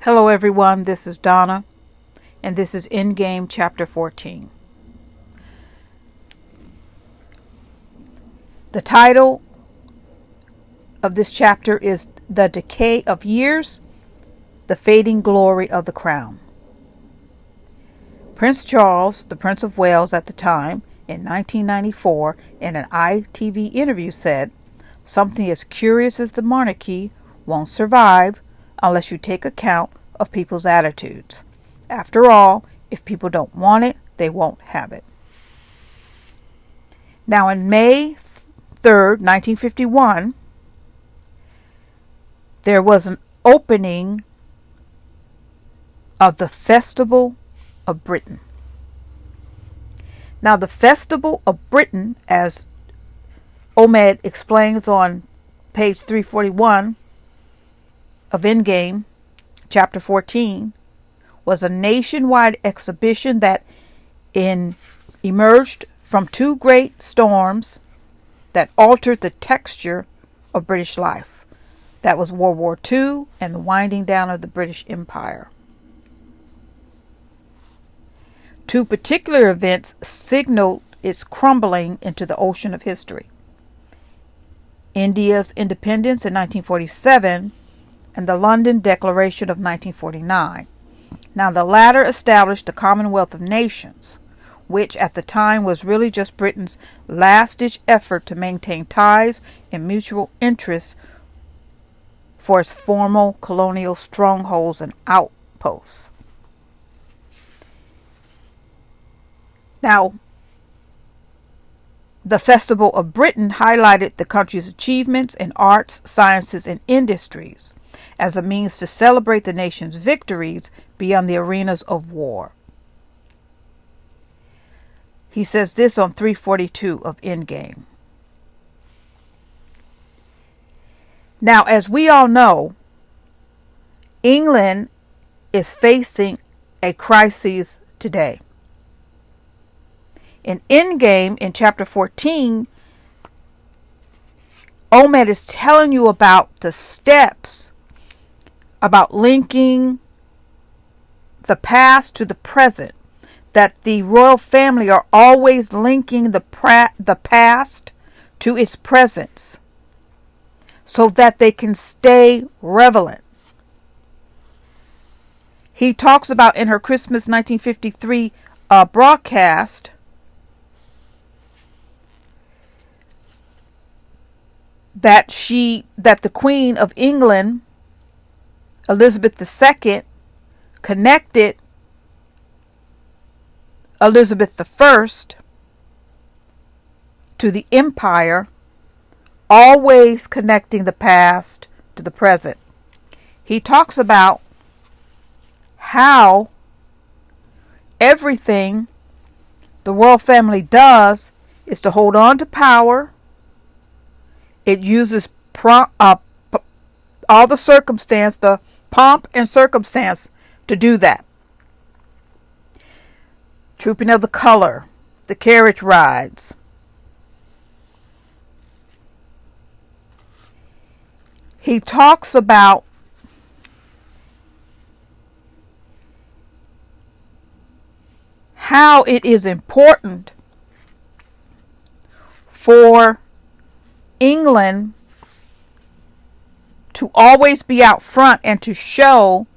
Hello everyone, this is Donna, and this is Endgame Chapter 14. The title of this chapter is The Decay of Years, the Fading Glory of the Crown. Prince Charles, the Prince of Wales at the time, in 1994, in an ITV interview said, "Something as curious as the monarchy won't survive unless you take account of people's attitudes. After all, if people don't want it, they won't have it." Now, in May 3rd, 1951, there was an opening of the Festival of Britain. Now, the Festival of Britain, as Omid explains on page 341 of Endgame, Chapter 14, was a nationwide exhibition that emerged from two great storms that altered the texture of British life. That was World War II and the winding down of the British Empire. Two particular events signaled its crumbling into the ocean of history: India's independence in 1947 and the London Declaration of 1949. Now, the latter established the Commonwealth of Nations, which at the time was really just Britain's last-ditch effort to maintain ties and mutual interests for its former colonial strongholds and outposts. Now, the Festival of Britain highlighted the country's achievements in arts, sciences, and industries as a means to celebrate the nation's victories beyond the arenas of war. He says this on 342 of Endgame. Now, as we all know, England is facing a crisis today. In Endgame, in Chapter 14, Omid is telling you about the steps about linking the past to the present, that the royal family are always linking the past to its presence so that they can stay relevant. He talks about in her Christmas 1953 broadcast that the Queen of England, Elizabeth II, connected Elizabeth I to the empire, always connecting the past to the present. He talks about how everything the royal family does is to hold on to power. It uses all the circumstance, the pomp and circumstance to do that. Trooping of the color, the carriage rides. He talks about how it is important for England to always be out front and to show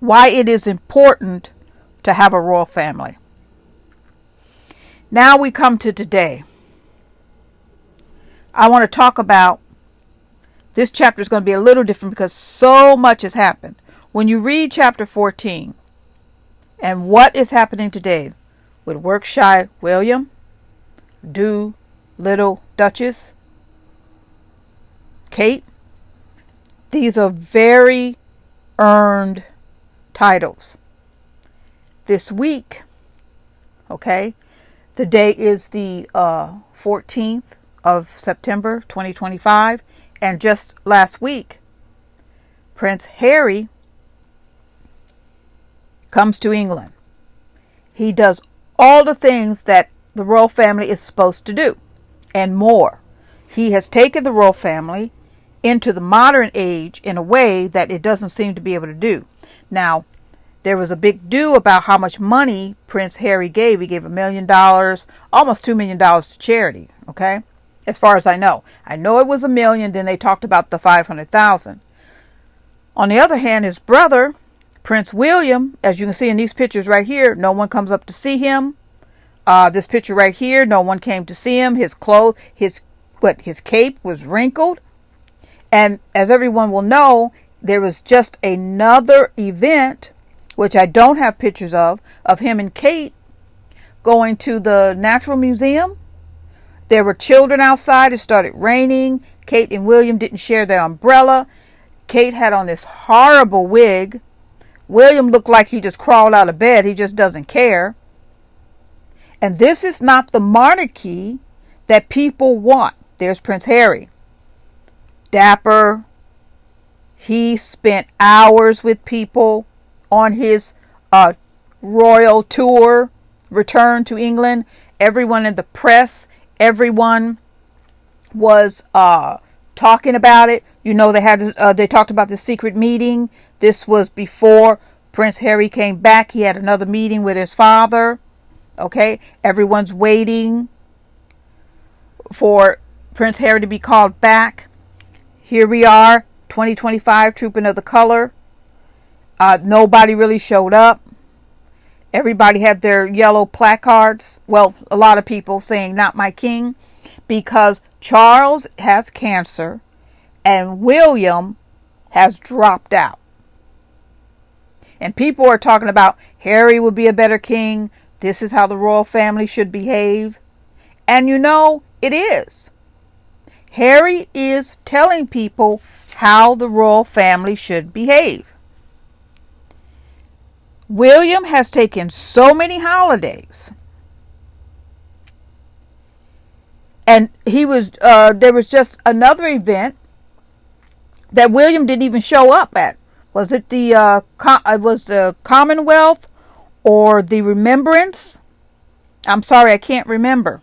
why it is important to have a royal family. Now we come to today. I want to talk about, this chapter is going to be a little different because so much has happened. When you read Chapter 14 and what is happening today with Workshy William, Little Duchess, Kate, these are very earned titles. This week, okay, the day is the 14th of September 2025, and just last week, Prince Harry comes to England. He does all the things that the royal family is supposed to do and more. He has taken the royal family into the modern age in a way that it doesn't seem to be able to do. Now, there was a big do about how much money Prince Harry gave. He gave $1 million, almost $2 million to charity, okay? As far as I know. I know it was $1 million, then they talked about the $500,000. On the other hand, his brother, Prince William, as you can see in these pictures right here, no one comes up to see him. This picture right here, no one came to see him. His clothes, his cape was wrinkled. And as everyone will know, there was just another event, which I don't have pictures of him and Kate going to the Natural Museum. There were children outside. It started raining. Kate and William didn't share their umbrella. Kate had on this horrible wig. William looked like he just crawled out of bed. He just doesn't care. And this is not the monarchy that people want. There's Prince Harry. Dapper. He spent hours with people on his royal tour, return to England. Everyone in the press, everyone was talking about it. You know, they talked about the secret meeting. This was before Prince Harry came back. He had another meeting with his father. Okay, everyone's waiting for Prince Harry to be called back. Here we are, 2025, Trooping of the Color. Nobody really showed up. Everybody had their yellow placards. Well, a lot of people saying, "Not my king," because Charles has cancer and William has dropped out. And people are talking about Harry would be a better king. This is how the royal family should behave. And you know, it is. Harry is telling people how the royal family should behave. William has taken so many holidays. And there was just another event that William didn't even show up at. Was it the Commonwealth or the Remembrance? I'm sorry, I can't remember.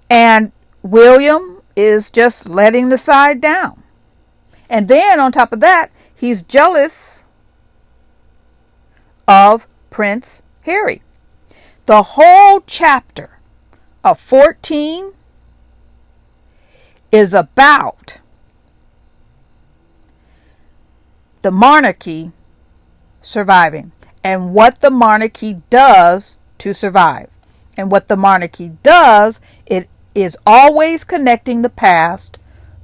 And William is just letting the side down. And then on top of that, he's jealous of Prince Harry. The whole chapter of 14 is about the monarchy surviving and what the monarchy does to survive. And what the monarchy does, it is always connecting the past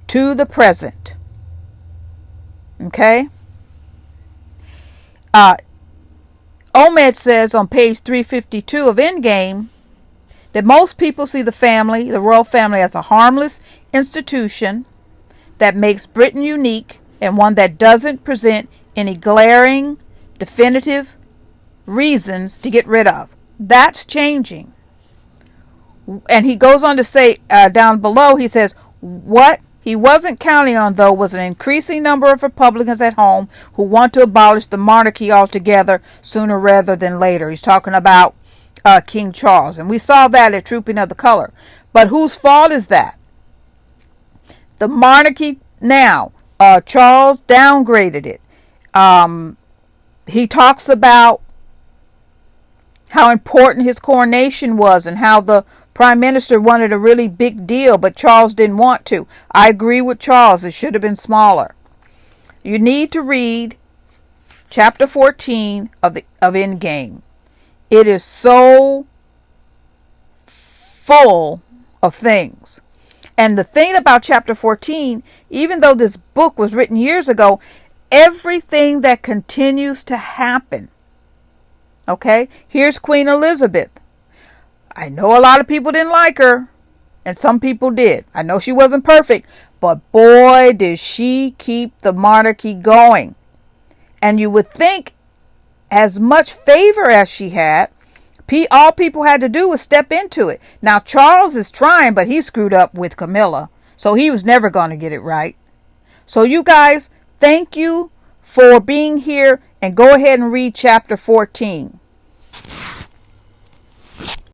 to the present. Okay? Omid says on page 352 of Endgame that most people see the royal family, as a harmless institution that makes Britain unique and one that doesn't present any glaring, definitive reasons to get rid of. That's changing. And he goes on to say down below, he says, what he wasn't counting on, though, was an increasing number of Republicans at home who want to abolish the monarchy altogether sooner rather than later. He's talking about King Charles. And we saw that at Trooping of the Color. But whose fault is that? The monarchy now. Charles downgraded it. He talks about how important his coronation was and how the Prime Minister wanted a really big deal, but Charles didn't want to. I agree with Charles. It should have been smaller. You need to read Chapter 14 of Endgame. It is so full of things. And the thing about Chapter 14, even though this book was written years ago, everything that continues to happen. Okay? Here's Queen Elizabeth. I know a lot of people didn't like her, and some people did. I know she wasn't perfect, but boy, did she keep the monarchy going. And you would think, as much favor as she had, all people had to do was step into it. Now, Charles is trying, but he screwed up with Camilla, so he was never going to get it right. So you guys, thank you for being here, and go ahead and read Chapter 14.